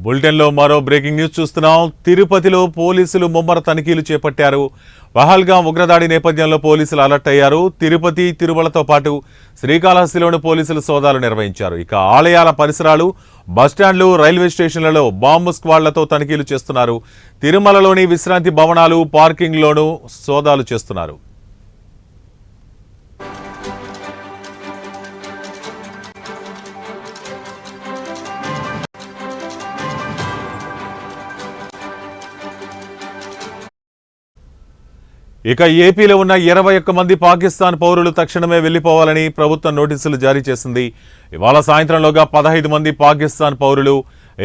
బులెటిన్లో మరో breaking news చూస్తున్నాం. తిరుపతిలో పోలీసులు ముమ్మర తనిఖీలు చేపట్టారు. పహల్గాం ఉగ్రదాడి నేపథ్యంలో పోలీసులు అలర్ట్ అయ్యారు. తిరుపతి, తిరుమలతో పాటు శ్రీకాళహస్తిలోని పోలీసులు సోదాలు నిర్వహించారు. ఇక ఆలయాల పరిసరాలు, బస్టాండ్లు, రైల్వే స్టేషన్లలో బాంబు స్క్వాడ్లతో తనిఖీలు చేస్తున్నారు. తిరుమలలోని విశ్రాంతి భవనాలు, పార్కింగ్లోనూ సోదాలు చేస్తున్నారు. ఇక ఏపీలో ఉన్న 21 మంది పాకిస్తాన్ పౌరులు తక్షణమే వెళ్లిపోవాలని ప్రభుత్వం నోటీసులు జారీ చేసింది. ఇవాళ సాయంత్రంలోగా 15 మంది పాకిస్తాన్ పౌరులు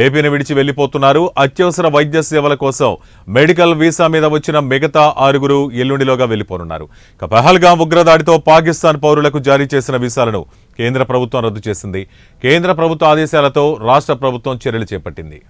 ఏపీని విడిచి వెళ్లిపోతున్నారు. అత్యవసర వైద్య సేవల కోసం మెడికల్ వీసా మీద వచ్చిన మిగతా 6 ఎల్లుండిలోగా వెళ్లిపోనున్నారు. ఇక పహల్గాం ఉగ్రదాడితో పాకిస్తాన్ పౌరులకు జారీ చేసిన వీసాలను కేంద్ర ప్రభుత్వం రద్దు చేసింది. కేంద్ర ప్రభుత్వ ఆదేశాలతో రాష్ట్ర ప్రభుత్వం చర్యలు చేపట్టింది.